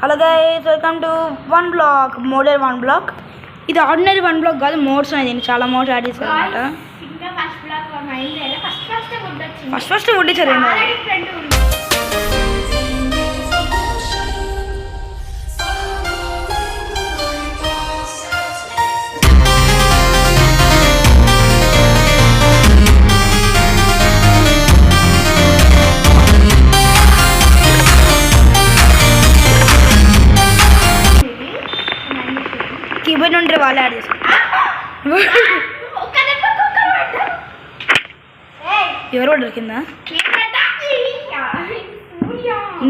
Hello guys, welcome to one block, model one block. ఇది ordinary one black కాదు, modes ఉన్నాయి. దీనికి చాలా మోడ్స్ యాడ్ చేశారు అన్నమాట. ఫస్ట్ వుడ్ ఇచ్చారు. కీబోర్డ్ నుండి వాళ్ళు యాడ్ చేశారు. ఎవరు కొట్టరు కింద?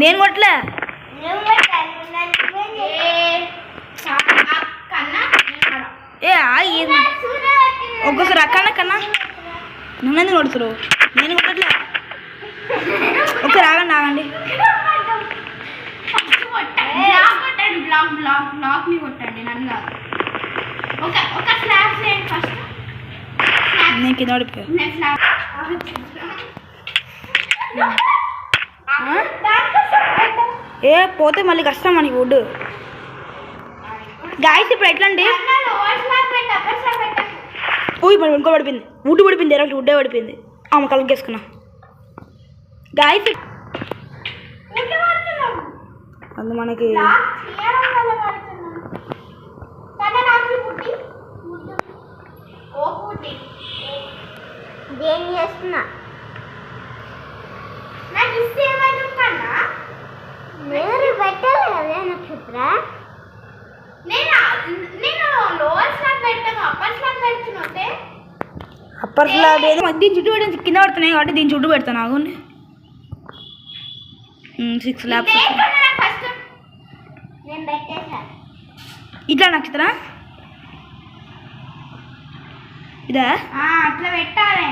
నేను కొట్టలే. ఒక్కసారి అక్కన కన్నా నన్ను ఎందుకు కొడుతురు? నేను కొట్టట్లే. ఒకసారి ఆగండి ఆగండి. నేను కింద పడిపోయా. ఏ పోతే మళ్ళీ కష్టం మనకి వుడ్. గాయస్ ఇప్పుడు ఎట్లా అండి? ఇంకో పడిపోయింది. వుడ్ పడిపోయింది, డైరెక్ట్ వుడ్డే పడిపోయింది. ఆమె కలిగేసుకున్నా. గాయస్ అందు మనకి దేని చేస్తున్నా మీరు పెట్టాలి కదా నక్షత్ర. అప్పర్ స్లాబ్ ఏదో దీని చుట్టూ పెట్టి కింద పడుతున్నాయి కాబట్టి దీని చుట్టూ పెడతాను. ఆగుండి. 6 స్లాబ్స్ ఇట్లా నక్షత్ర ఇదా అట్లా పెట్టాలి.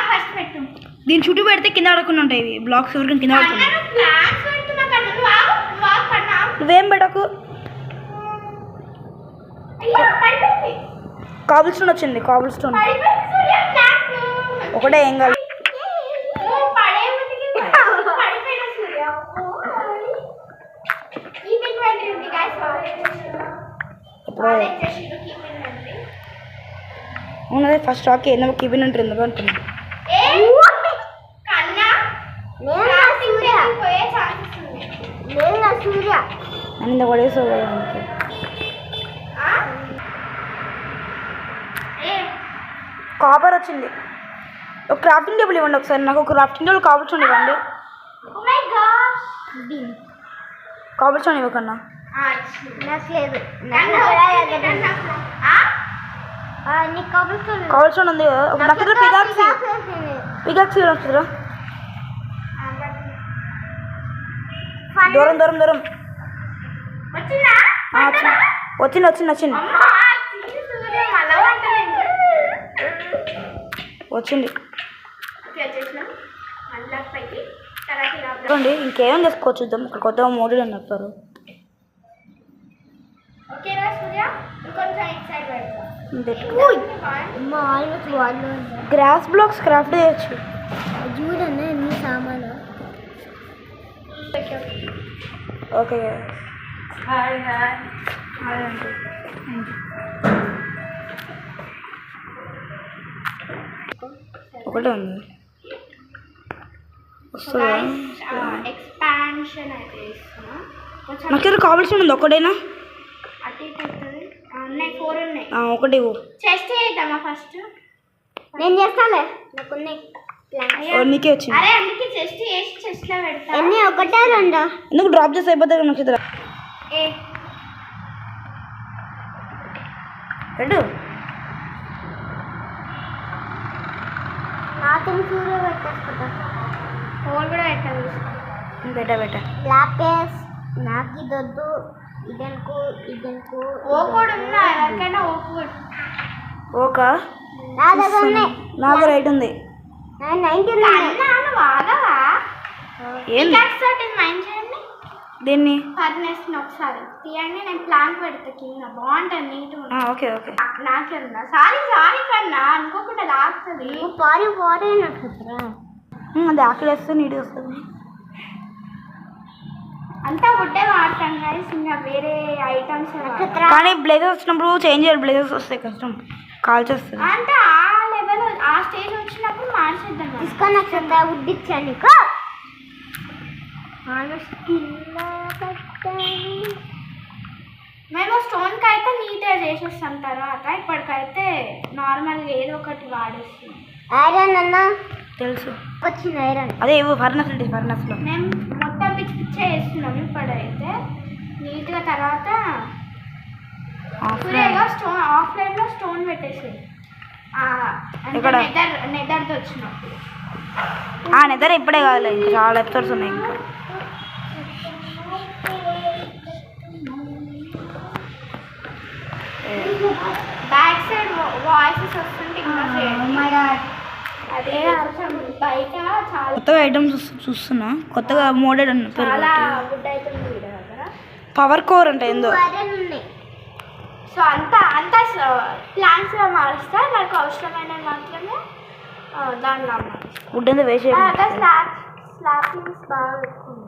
ఫస్ట్ పెట్టు. దీని చుట్టూ పెడితే కింద పడకుండా ఉంటాయి. ఇవి బ్లాక్స్ ఎవరికి కింద పడుతున్నాయి. నువ్వేం పెట్టకు. కాబుల్ స్టోన్ వచ్చింది. కాబుల్ స్టోన్ ఒకటే ఏం కాదు. అవునదే ఫస్ట్ రాక్ ఎందుకు కీబిన్ ఉంటుంది ఎందుకు అనుకున్నా. అంత పడేసా కాపర్ వచ్చింది. ఒక క్రాఫ్టింగ్ టేబుల్ ఇవ్వండి ఒకసారి. నాకు ఒక క్రాఫ్టింగ్ టేబుల్ కాబుల్ స్టోన్ ఇవ్వండి. కాబుల్ స్టోన్ ఇవ్వకన్నా కాబుల్ స్టోన్ ఉంది. ఒక నక్షత్ర పికాక్స్ నక్షత్ర దూరం దూరం దూరం వచ్చింది వచ్చింది వచ్చింది వచ్చింది. చూడండి ఇంకేమేమి చేసుకోవచ్చు చూద్దాం. ఇక్కడ కొత్తగా మోడల్ అని చెప్పారు. గ్రాస్ బ్లాక్స్ క్రాఫ్ట్ చేయొచ్చు. చూడండి ఎన్ని సామాను. ఓకే హాయ్ హాయ్ హాయ్ అంటే ఒకటే ఉంది. ఎక్స్పాన్షన్ అయితే నాకు కావాల్సి ఉంది. ఒకటేనా? ఒకటి చెస్ట్ చేద్దామా ఫస్ట్? నేను చేస్తాలే. నాకు నీకే వచ్చింది. అరే అందుకే చెస్ట్ చేసి చెస్ట్ లో పెడతా. ఎన్ని ఒకటే రెండా? ఎందుకు డ్రాప్ చేసి అయిపోతుంది నక్షత్ర? రెండు నాతో సూర్య పెట్టేసుకుంటా. హోల్ కూడా పెట్టాలి. పెట్ట లాపేస్ నాకు ఇదొద్దు. ఇదనుకో ఇదనుకో ఓకోడు ఉందా? ఎవరికైనా ఓకోడు ఓకా నాకు రైట్ ఉంది. 19 వాగవా? ఏంది దీన్ని ఒకసారి తీయండి. నేను ప్లాంట్ పెడతా కింద. బాగుంటుంది నీట్గా. Okay okay. నాకేనా? సారీ సారీ కన్నా అనుకోకుండా లాగుతుంది. అది ఆకలి వేస్తే నీట్గా వస్తుంది. అంతా వుడ్డే వాడతాం కానీ ఇంకా వేరే ఐటమ్స్ కానీ బ్లేజర్స్ వచ్చినప్పుడు చేంజ్ చేయాలి, బ్లేజర్స్ వస్తాయి కష్టం కాల్చేస్తుంది. అంటే ఆ లెవెల్ ఆ స్టేజ్ వచ్చినప్పుడు మార్చేద్దాం. తీసుకొని నక్షత్ర వుడ్ ఇచ్చాను మేము స్టోన్కి అయితే నీట్గా చేసేస్తాం. తర్వాత ఇప్పటికైతే నార్మల్గా ఏదో ఒకటి వాడేస్తాం. ఐరన్ అన్న తెలుసు వచ్చింది ఐరన్. అదే ఇవ్వు ఫర్నస్లో మేము మొత్తం పిచ్చి పిచ్చే వేస్తున్నాం. ఇప్పుడైతే నీట్గా తర్వాత సూర్యగా స్టోన్ ఆఫ్లైన్లో స్టోన్ పెట్టేసి ఎక్కడ? నెదర్ది వచ్చినప్పుడు. నెదర్ ఇప్పుడే కాదులే, ఇంకా చాలా ఎపిసోడ్స్ ఉన్నాయి ఇంకా. బ్యాక్ సైడ్ వాయిసెస్ వస్తుంటే ఇంకా అదే అర్థం. బయట చాలా కొత్తగా ఐటమ్స్ చూస్తున్నా, కొత్తగా మోడెడ్ చాలా గుడ్ అవుతుంది వీడియో దగ్గర. పవర్ కోర్ అంటే ఏందో. ఐరన్ ఉన్నాయి. సో అంతా ప్లాంట్స్లో మారుస్తా. నాకు అవసరమైన మాత్రమే దానిలో వుడ్ అంతా వేస్ట్ స్లాబ్స్ బాగా పెట్టుకుంది.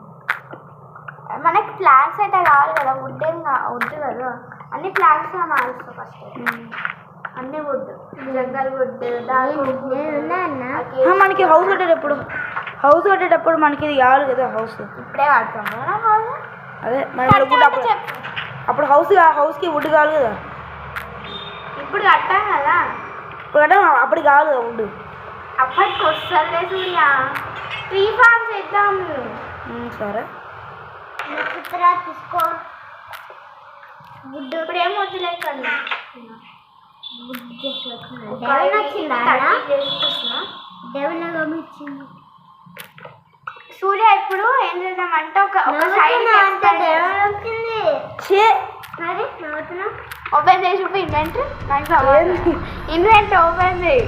మనకి ప్లాంట్స్ అయితే కావాలి కదా, వుడ్ ఏం వద్దు కదా. అన్ని ప్లాంట్స్లో మారుస్తా ఫస్ట్. అన్ని వుడ్, జంగల్ వుడ్, మనకి హౌస్ కట్టేటప్పుడు మనకి ఇది కావాలి కదా హౌస్. ఇప్పుడే వాడతాం కదా హౌస్. అదే మనం అప్పుడు హౌస్కి వుడ్ కావాలి కదా. ఇప్పుడు కట్టాం కదా, ఇప్పుడు అంటే అప్పుడు కావాలి కదా వుడ్. అప్పటికి వస్తుంది సూర్య. ట్రీ ఫార్మ్ చేద్దాము. సరే నక్షత్ర తీసుకో వుడ్. ఇప్పుడు ఏం వద్దులేకన్నా దేవుని వచ్చిందా దేవుని గమనించింది సూర్య. ఇప్పుడు ఏం చేద్దామంటే ఒక సైడ్ దేవుని వచ్చింది. మరి నవ్వుతున్నావు. ఓపెన్ చేసి చూపి ఇన్వెంటరీ. ఇన్వెంటరీ ఓపెన్ చేయి.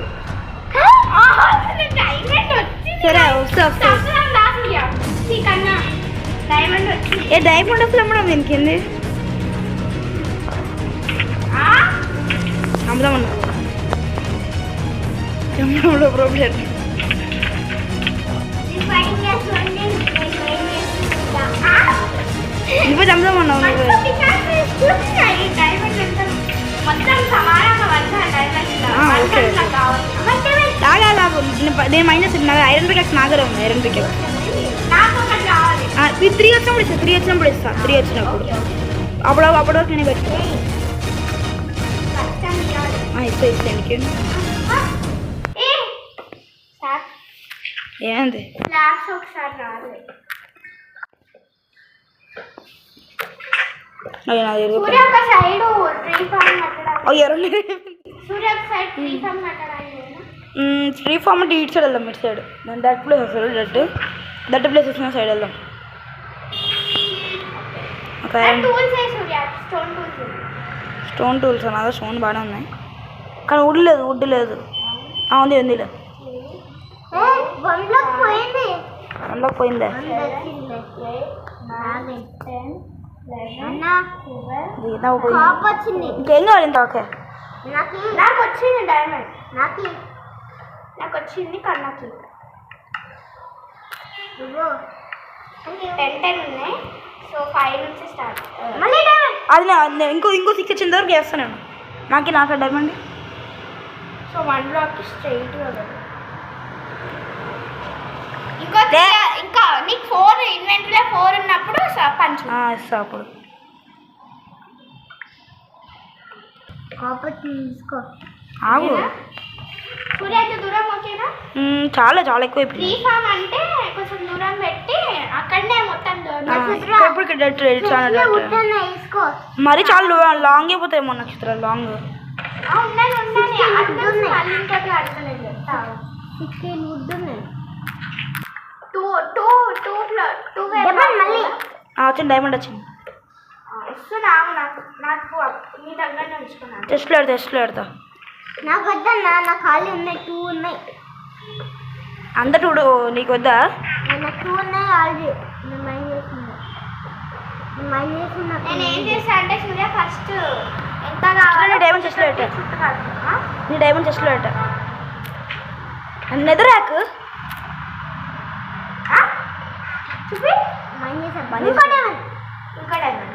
సరే వస్తా డైమండ్ వచ్చింది. ఏ డైమండ్ అసలు అమ్మడం దీనికి ఏంది అమ్ముదామన్నా ప్రాబ్లం. నువ్వే చంపుదామన్నావు నువ్వే. నేను మైనస్ ఐరన్ పికెక్స్ నాగరే ఉంది. ఐరన్ పికెక్స్ 3 వచ్చినప్పుడు ఇస్తా. 3 వచ్చినప్పుడు అప్పుడు వరకు నేను పెట్టుకో. ఇస్తా ఎందుకు ఏంది ఒకసారి రాలేదు. సూర్య ఒక సైడ్ ట్రీ ఫార్మ్ కట్టడానికి. సూర్య ఒక సైడ్ ట్రీ ఫార్మ్ కట్టడానికి. ట్రీ ఫార్మ్ అంటే ఇటు సైడ్ వెళ్దాం. ఇటు సైడ్ నేను దట్ ప్లేస్ వస్తాడు. దట్ ప్లేస్ వచ్చిన సైడ్ వెళ్దాం. స్టోన్ టూల్స్ అన్నదా? స్టోన్ బాగానే ఉన్నాయి కానీ వుడ్ లేదు. ఉంది లేదు. అందులోకి పోయిందే. ఇంకేం కావాలి ఇంత? ఓకే నాకు వచ్చింది డైమండ్. నాకు వచ్చింది కన్నాకి 10 ఉన్నాయి. సో 5 నుంచి స్టార్ట్. అది ఇంకో 6 వచ్చిన వరకు చేస్తాను నేను. నాకు డైమండ్. సో 1 బ్లాక్ స్ట్రైట్ ఇంకా నీకు 4 ఇన్వెంటరీలో 4 ఉన్నప్పుడు పంచు ఇస్తా. అప్పుడు తీసుకో. ఆగు. సూర్య ఎంత దూరం ఓకేనా? చాలా ఎక్కువ. ట్రీ ఫార్మ్ అంటే కొంచెం దూరం పెట్టి అక్కడనే మొత్తం మరి చాలా లాంగ్ అయిపోతాయేమో నక్షత్రాలు. లాంగ్ వచ్చింది. డైమండ్ వచ్చింది. టెస్ట్లో పెడతా. నాకు వద్దన్నా, నాకు ఖాళీ ఉన్నాయి. 2 ఉన్నాయి. అంత 2 నీకు వద్దా? నాకు 2 ఉన్నాయి ఆల్రెడీ. నేను ఏం చేస్తా అంటే సూర్య ఫస్ట్ ఎంత కావాలి డైమండ్ టెస్ట్లో పెట్టా. నీ డైమండ్ టెస్ట్లో పెట్టా. నెదర్ ర్యాక్ చూపి. మైండ్ చేసాం బంద్ చేసాం. ఇంకా డైమండ్.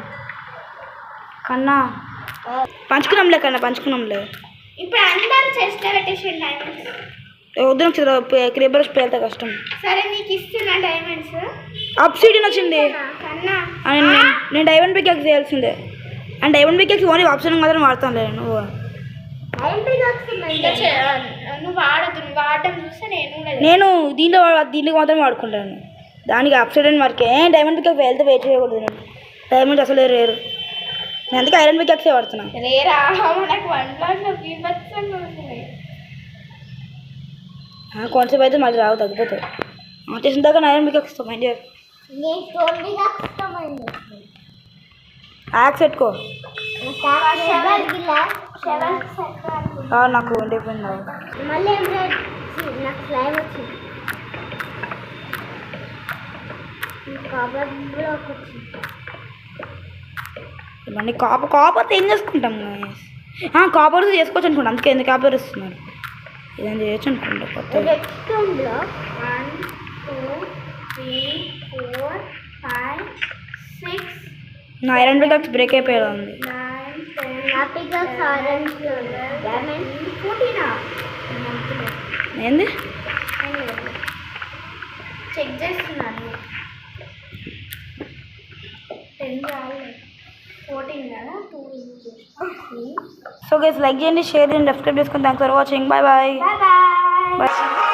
కన్నా పంచుకున్నాంలే కన్నా పంచుకున్నాంలే. ఇప్పుడు అందరూ చెస్ట్లో పెట్టేసి డైమండ్స్. వద్దు నాకు క్రేబర్స్ పేలితే కష్టం. సరే నీకు ఇస్తున్నా డైమండ్స్. అప్సీడియన్ వచ్చింది. కన్నా నేను డైమండ్ పికెక్స్ చేయాల్సిందే. And diamond pickaxe only option మాత్రం వాడతాను నువ్వు. నువ్వు వాడద్దు, నువ్వు వాడటం చూస్తే నేను దీనికి మాత్రం వాడుకుంటాను. దానికి అప్సైడన్ వరకే డైమండ్ పికెక్స్ వెళ్తే వెయిట్ చేయకూడదు. నేను డైమండ్ అసలు రేరు. నేను అందుకే ఐరన్ పికెక్సే వాడుతున్నాను. రేరా మనకు 1 బ్లాక్లో బీభత్సంగా ఉంటుంది. కొంచెం అయితే మళ్ళీ రావు, తగ్గిపోతాయి. చేసిన దాకా ఐరన్ పికెక్స్ మైండ్ చేయరు. యాక్స్ పెట్టుకో. నాకు ఉండిపోయింది. మళ్ళీ నాకు స్లైమ్ వచ్చింది. బ్లాక్ వచ్చింది. ఇవన్నీ కాపర్ ఏం చేసుకుంటాం. కాపర్ చేసుకోవచ్చు అనుకుంటా. అందుకే ఎందుకు కాపర్ ఇస్తున్నారు. ఇదేం చేయొచ్చు అనుకుంటా. కొత్త రెడ్ స్టోన్ బ్లాక్ 1 2 3 4 5 6 నా ఐరన్ పికెక్స్ బ్రేక్ అయిపోయేలా ఉంది. 9 10 నా పికాక్స్ ఆరెంజ్ డైమండ్ 14. ఏంది చెక్ చేస్తున్నాను. 10 రాలేదు, 14 కదా. 2 యూజ్ చేస్తాను. సో గైస్ లైక్ చేయండి, షేర్ చేయండి, సబ్స్క్రైబ్ చేసుకొని thanks for watching. Bye bye bye bye. Bye.